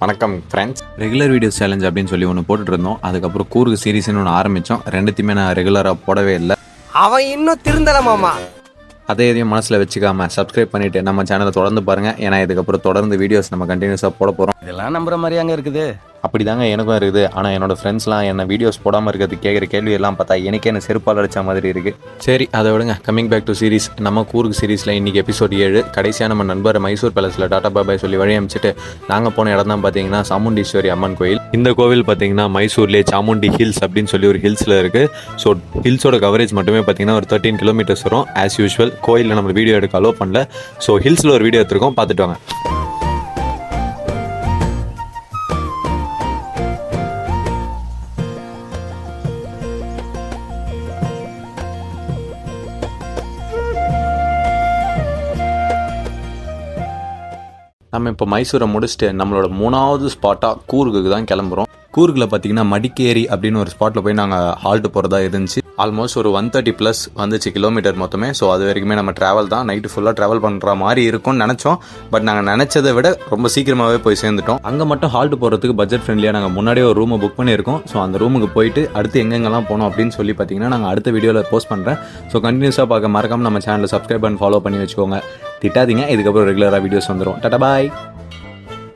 வணக்கம் friends. Regular videos challenge அப்படின்னு சொல்லி ஒன்று போட்டுட்டு இருந்தோம். அதுக்கப்புறம் கூர்கு சீரீஸ்னு ஒன்று ஆரம்பித்தோம். ரெண்டுத்தையுமே நான் ரெகுலராக போடவே இல்லை. அவன் இன்னும் திருந்தலமாமா. அதை எதையும் மனசில் வச்சுக்காம சப்ஸ்கிரைப் பண்ணிவிட்டு நம்ம சேனலை தொடர்ந்து பாருங்கள். ஏன்னா இதுக்கப்புறம் தொடர்ந்து வீடியோஸ் நம்ம கண்டினியூஸாக போட போகிறோம். இதெல்லாம் நம்புற மாதிரி அங்கே இருக்குது. அப்படி தாங்க எனக்கும் இருக்குது. ஆனால் என்னோடய ஃப்ரெண்ட்ஸ்லாம் என்ன வீடியோஸ் போடாமல் இருக்கிறது கேட்குற கேள்வி எல்லாம் பார்த்தா எனக்கே என்ன செருப்பால் அடித்த மாதிரி இருக்குது. சரி, அதை விடுங்க. Coming back to series. நம்ம கூர்கு சீரிஸில் இன்றைக்கி எபிசோட் 7. கடைசியாக நம்ம நண்பர் மைசூர் பேலஸில் டாட்டா பாபாய் சொல்லி வழி அமைச்சிட்டு நாங்கள் போன இடம் தான் பார்த்தீங்கன்னா சாமுண்டீஸ்வரி அம்மன் கோயில். இந்த கோவில் பார்த்தீங்கன்னா மைசூர்லேயே சாமுண்டி ஹில்ஸ் அப்படின்னு சொல்லி ஒரு ஹில்ஸில் இருக்குது. ஸோ ஹில்ஸோட கவரேஜ் மட்டுமே பார்த்தீங்கன்னா ஒரு 13 கிலோமீட்டர்ஸ் வரும். ஆஸ் யூஷுவல் கோயிலில் நம்ம வீடியோ எடுக்க அலோவ் பண்ணல. ஸோ ஹில்ஸில் ஒரு வீடியோ எடுத்துருக்கோம், பார்த்துட்டு வாங்க. நம்ம இப்போ மைசூரை முடிச்சுட்டு நம்மளோட 3வது ஸ்பாட்டாக கூர்குக்கு தான் கிளம்புறோம். கூர்கில் பார்த்தீங்கன்னா மடிக்கேரி அப்படின்னு ஒரு ஸ்பாட்டில் போய் நாங்கள் ஹால்ட்டு போகிறதா இருந்துச்சு. ஆல்மோஸ்ட் ஒரு 130+ வந்துச்சு கிலோமீட்டர் மொத்தமே. ஸோ அது வரைக்குமே நம்ம ட்ராவல் தான். நைட்டு ஃபுல்லாக ட்ராவல் பண்ணுற மாதிரி இருக்கும்னு நினச்சோம். பட் நாங்கள் நினச்சதை விட ரொம்ப சீக்கிரமாகவே போய் சேர்ந்துட்டோம். அங்கே மட்டும் ஹால்ட்டு போகிறதுக்கு பட்ஜெட் ஃப்ரெண்ட்லியாக நாங்கள் முன்னாடியே ஒரு ரூமை புக் பண்ணியிருக்கோம். ஸோ அந்த ரூமுக்கு போயிட்டு அடுத்து எங்கெங்கெல்லாம் போனோம் அப்படின்னு சொல்லி பார்த்தீங்கன்னா நாங்கள் அடுத்த வீடியோவில் போஸ்ட் பண்ணுறேன். ஸோ கண்டினியூஸாக பார்க்க மறக்காமல் நம்ம சேனலை சப்ஸ்கிரைப் பண்ணி ஃபாலோ பண்ணி வச்சுக்கோங்க. திட்டாதீங்க, இதுக்கப்புறம் ரெகுலராக வீடியோஸ் வந்துடும். டாடா பாய்.